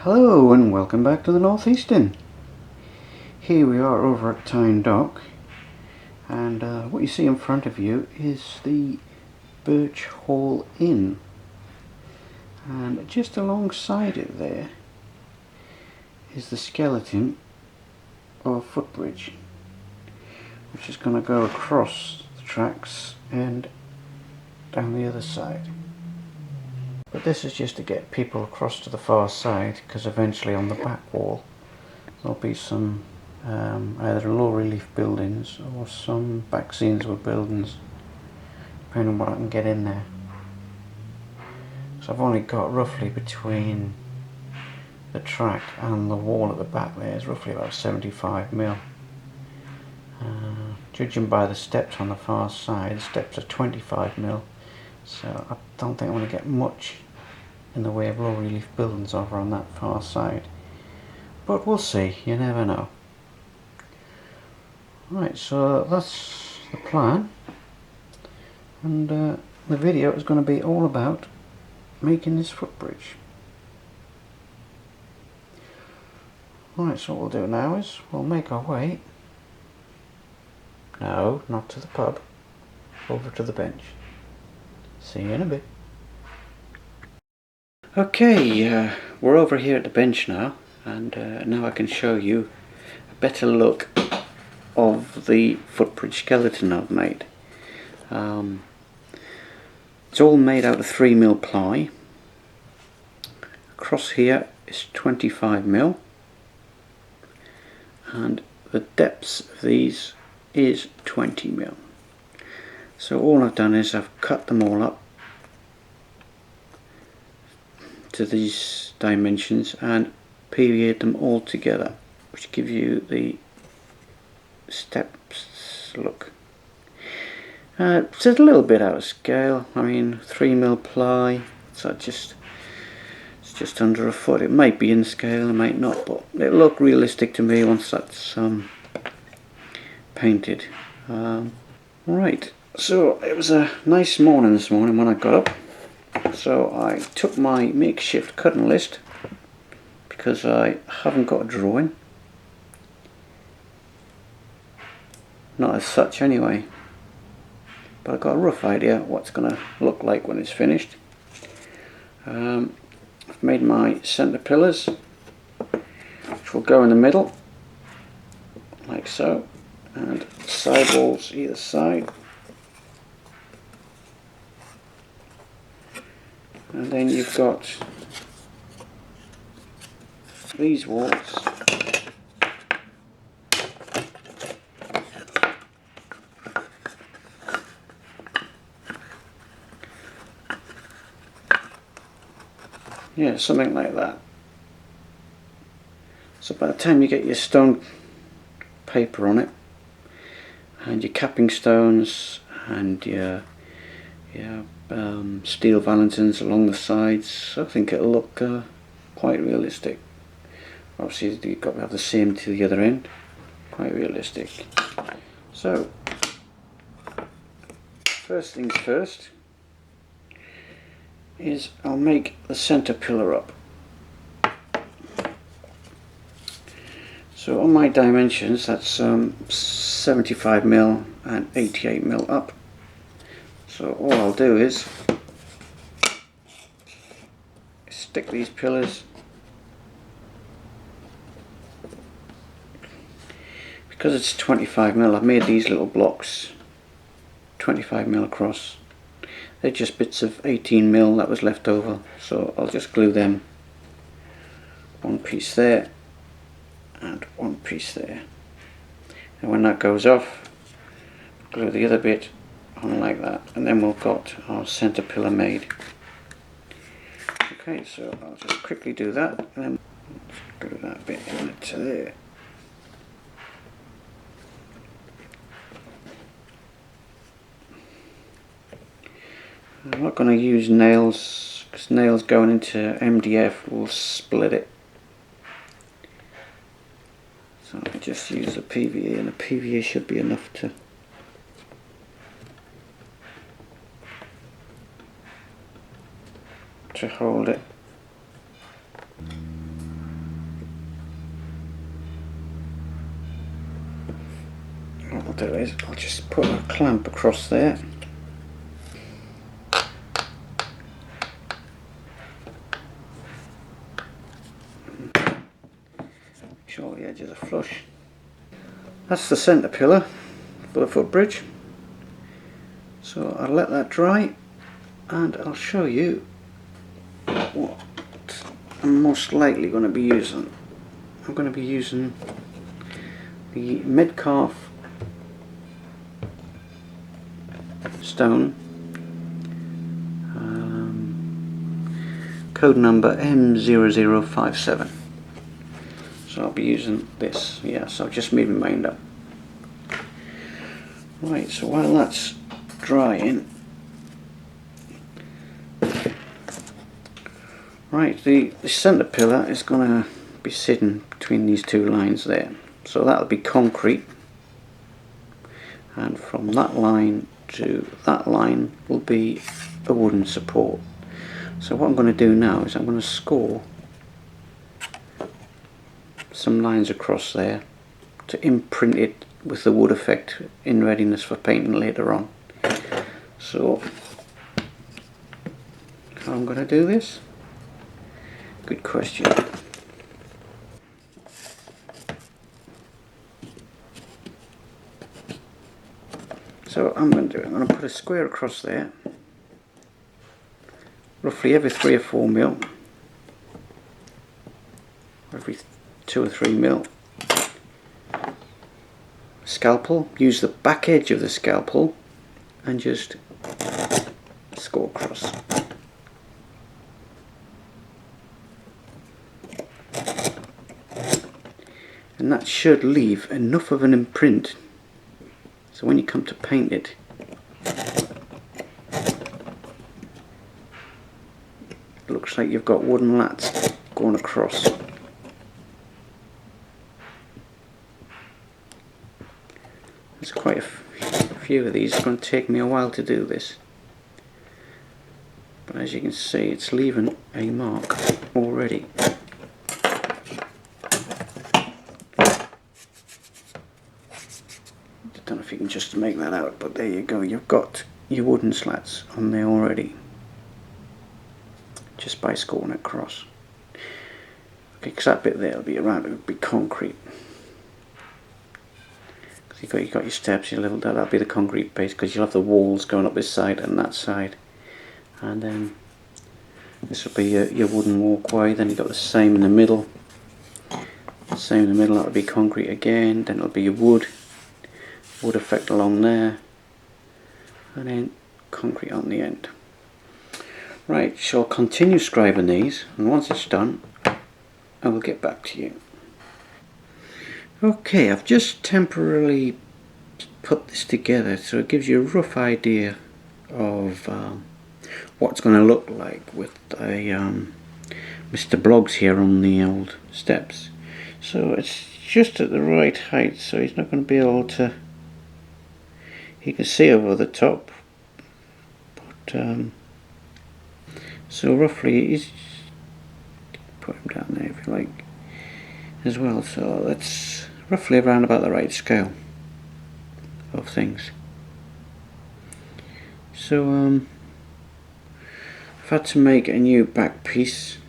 Hello and welcome back to the Northeastern. Here we are over at Tyne Dock, and what you see in front of you is the Birch Hall Inn, and just alongside it there is the skeleton of Footbridge, which is going to go across the tracks and down the other side. But this is just to get people across to the far side, because eventually on the back wall there'll be some either low relief buildings or some back scenes with buildings, depending on what I can get in there. So I've only got roughly between the track and the wall at the back there is roughly about 75mm. Judging by the steps on the far side, the steps are 25mm, so I don't think I'm going to get much in the way of low relief buildings over on that far side, but we'll see, you never know. Right, so that's the plan, and the video is going to be all about making this footbridge. Right, so what we'll do now is we'll make our way, no, not to the pub, over to the bench. See you in a bit. Okay, we're over here at the bench now, and now I can show you a better look of the footbridge skeleton I've made. It's all made out of 3mm ply. Across here is 25mm, and the depths of these is 20mm. So all I've done is I've cut them all up to these dimensions and PVA'd them all together, which give you the steps look. It's a little bit out of scale. I mean, 3mm ply, so it's just under a foot. It might be in scale, it might not, but it'll look realistic to me once that's painted. Right, so it was a nice morning this morning when I got up. So I took my makeshift cutting list, because I haven't got a drawing, not as such anyway, but I've got a rough idea what it's going to look like when it's finished. I've made my centre pillars, which will go in the middle like so, and side walls either side. And then you've got these walls yeah, something like that. So by the time you get your stone paper on it and your capping stones and your steel valentines along the sides, I think it'll look quite realistic. Obviously you've got to have the same to the other end, quite realistic. So first things first is I'll make the centre pillar up. So on my dimensions, that's 75mm and 88mm up. So all I'll do is stick these pillars, because it's 25mm, I've made these little blocks 25mm across. They're just bits of 18mm that was left over, so I'll just glue them, one piece there and one piece there, and when that goes off, glue the other bit on like that, and then we've got our centre pillar made. Okay, so I'll just quickly do that, and then glue that bit into there. I'm not going to use nails, because nails going into MDF will split it. So I just use a PVA, and a PVA should be enough to hold it. do is I'll just put a clamp across there. Make sure the edges are flush. That's the centre pillar for the footbridge. So I'll let that dry and I'll show you what I'm most likely going to be using. I'm going to be using the mid-calf stone, code number M0057. So I'll be using this. Yes, I've just made my mind up. Right, so while that's drying, right, the centre pillar is going to be sitting between these two lines there. So that'll be concrete, and from that line to that line will be a wooden support. So what I'm going to do now is I'm going to score some lines across there to imprint it with the wood effect in readiness for painting later on. So how I'm going to do this? Good question. So I'm going to put a square across there, roughly every 3 or 4 mil, every 2 or 3 mil. Scalpel, use the back edge of the scalpel and just score across. And that should leave enough of an imprint so when you come to paint it, it looks like you've got wooden lats going across. There's quite a few of these. It's going to take me a while to do this, but as you can see, it's leaving a mark already. I don't know if you can just make that out, but there you go. You've got your wooden slats on there already, just by scoring it across. Okay, because that bit there will be around, it will be concrete. Because you've got your steps, your level, that'll be the concrete base, because you'll have the walls going up this side and that side, and then this will be your wooden walkway. Then you've got the same in the middle. The same in the middle, that'll be concrete again. Then it'll be your wood effect along there, and then concrete on the end. Right, so I'll continue scribing these, and once it's done I will get back to you. Okay, I've just temporarily put this together so it gives you a rough idea of what it's going to look like with a Mr. Bloggs here on the old steps. So it's just at the right height, so he's not going to be able to, he can see over the top, but so roughly he's, put him down there if you like as well. So that's roughly around about the right scale of things. So I've had to make a new back piece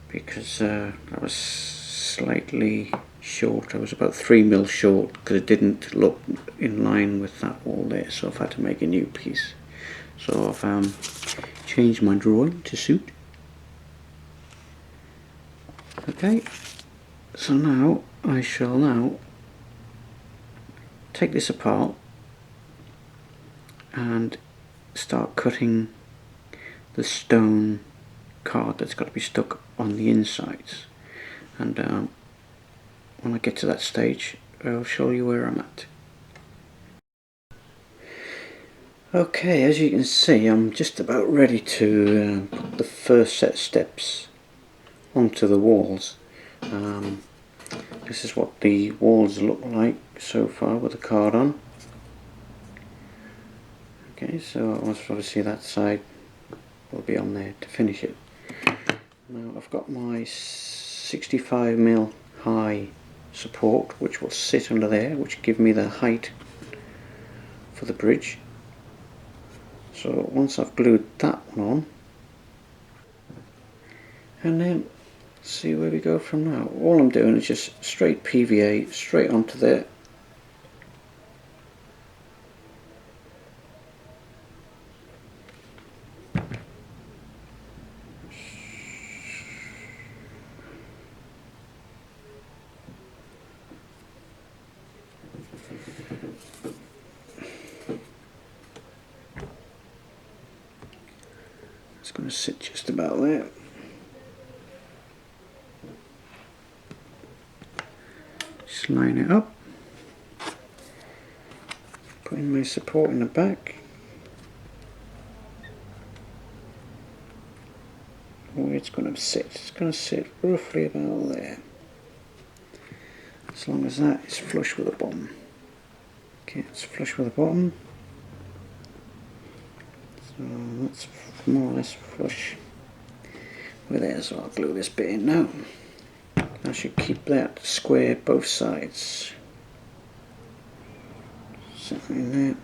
because I was slightly short. I was about 3 mil short because it didn't look in line with that wall there, so I've had to make a new piece. So I've changed my drawing to suit. Okay, so now I shall now take this apart and start cutting the stone card that's got to be stuck on the insides, and when I get to that stage I'll show you where I'm at. Okay, as you can see, I'm just about ready to put the first set of steps onto the walls. This is what the walls look like so far with the card on. Okay, so obviously that side will be on there to finish it. Now I've got my 65mm high support which will sit under there, which give me the height for the bridge. So once I've glued that one on, and then see where we go from now. All I'm doing is just straight PVA straight onto there. It's going to sit just about there. Just line it up, putting my support in the back. Where it's going to sit, it's going to sit roughly about there, as long as that is flush with the bottom. Okay, it's flush with the bottom, so that's more or less flush with there. So I'll glue this bit in now. I should keep that square both sides. Something in there.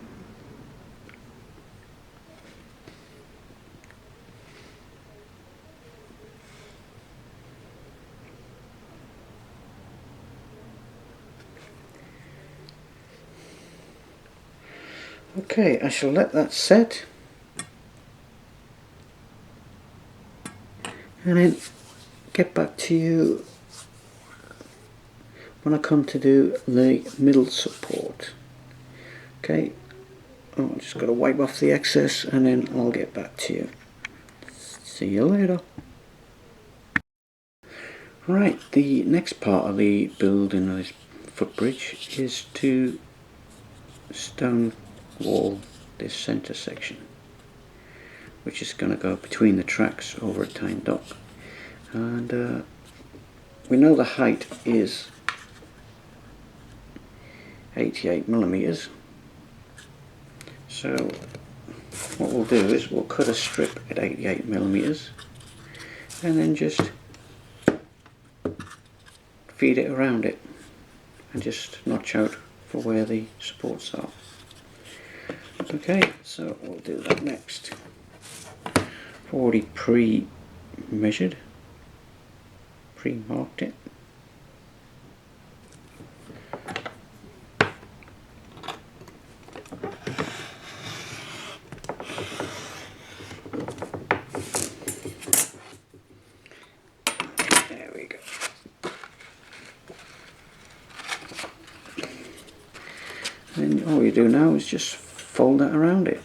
Okay, I shall let that set, and then get back to you when I come to do the middle support. Okay, oh, I've just got to wipe off the excess and then I'll get back to you. See you later. Right, the next part of the building of this footbridge is to stone wall this centre section, which is going to go between the tracks over at Tyne Dock. And we know the height is 88mm, so what we'll do is we'll cut a strip at 88mm and then just feed it around it and just notch out for where the supports are. Okay, so we'll do that next. I've already pre-measured, pre-marked it. There we go. And all you do now is just fold that around it.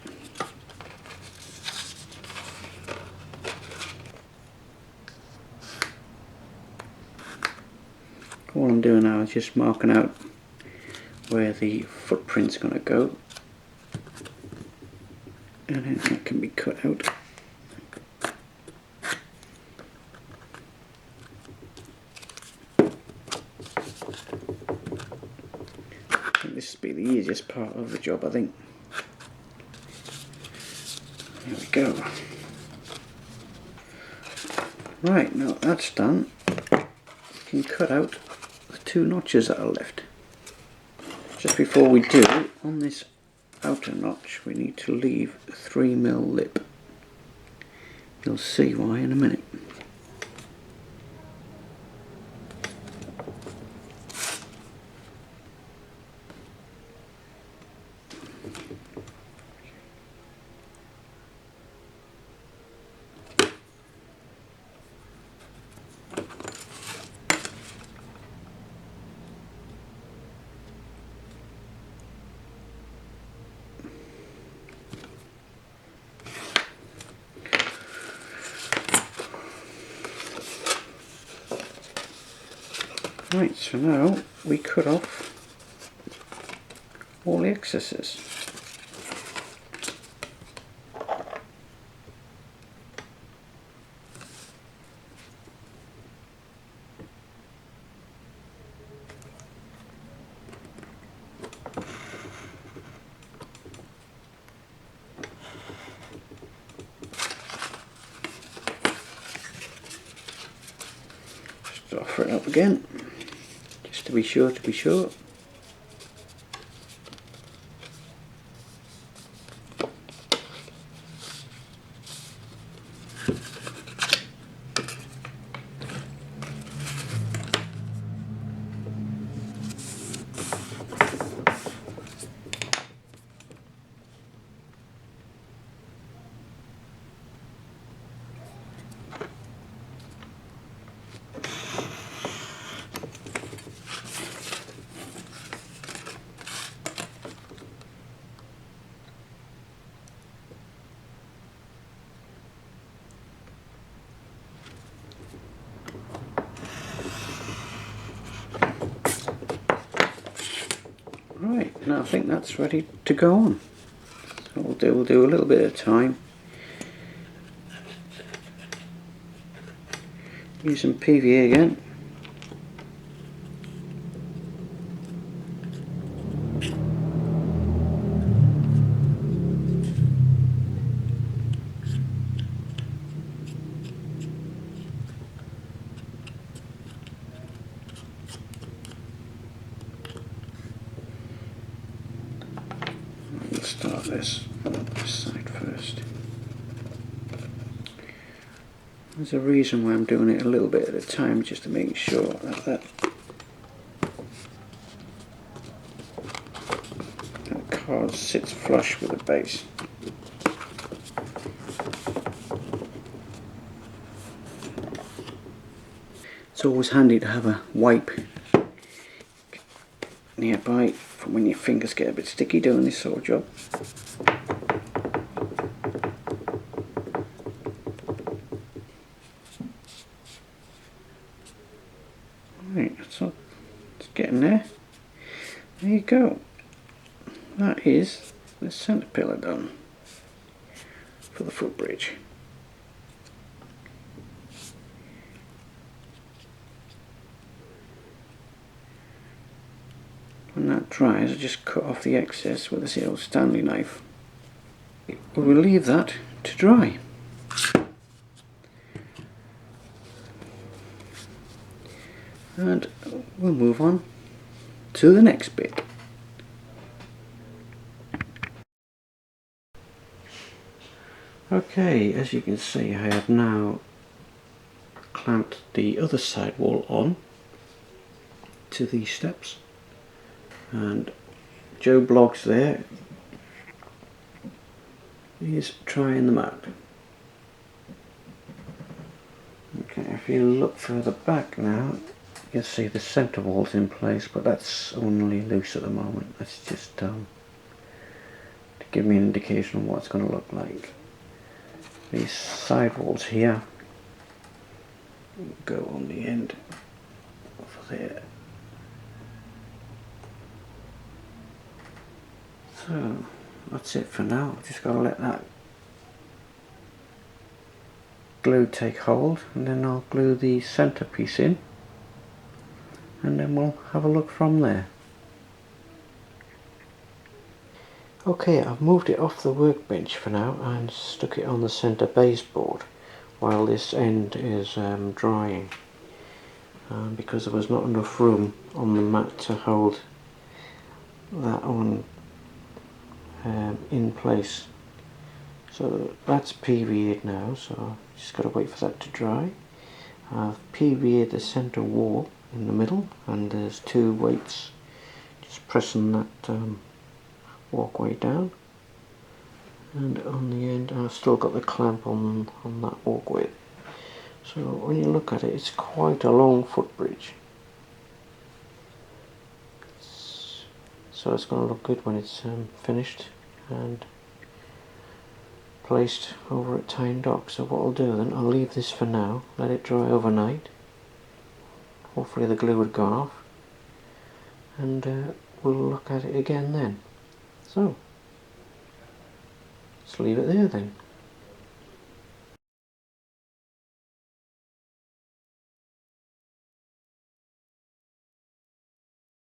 All I'm doing now is just marking out where the footprint's going to go, and then that can be cut out. This will be the easiest part of the job, I think. There we go. Right, now that's done, you can cut out the two notches that are left. Just before we do, on this outer notch we need to leave a 3mm lip. You'll see why in a minute. Right, so now we cut off all the excesses. Just offer it up again. Just just to be sure, Right, now I think that's ready to go on. So we'll do a little bit at a time. Use some PVA again. We'll start this on this side first. There's a reason why I'm doing it a little bit at a time, just to make sure that card sits flush with the base. It's always handy to have a wipe nearby for when your fingers get a bit sticky doing this sort of job. Right, so it's getting there. There you go. That is the centre pillar done for the footbridge. When that dries, I just cut off the excess with this old Stanley knife. We'll leave that to dry. And we'll move on to the next bit. Okay, as you can see, I have now clamped the other side wall on to these steps, and Joe Bloggs there is trying them out. Okay, if you look further back now, you'll see the centre wall's in place, but that's only loose at the moment. That's just to give me an indication of what it's going to look like. These side walls here go on the end over there. So that's it for now. I've just got to let that glue take hold, and then I'll glue the centre piece in, and then we'll have a look from there. Okay, I've moved it off the workbench for now and stuck it on the centre baseboard while this end is drying, because there was not enough room on the mat to hold that on in place. So that's PVA'd now, so just got to wait for that to dry. I've PVA'd the centre wall in the middle, and there's two weights just pressing that walkway down, and on the end I've still got the clamp on that walkway. So when you look at it, it's quite a long footbridge, so it's going to look good when it's finished and placed over at Tyne Dock. So what I'll do then, I'll leave this for now, let it dry overnight, hopefully the glue had gone off, and we'll look at it again then. So let's leave it there then.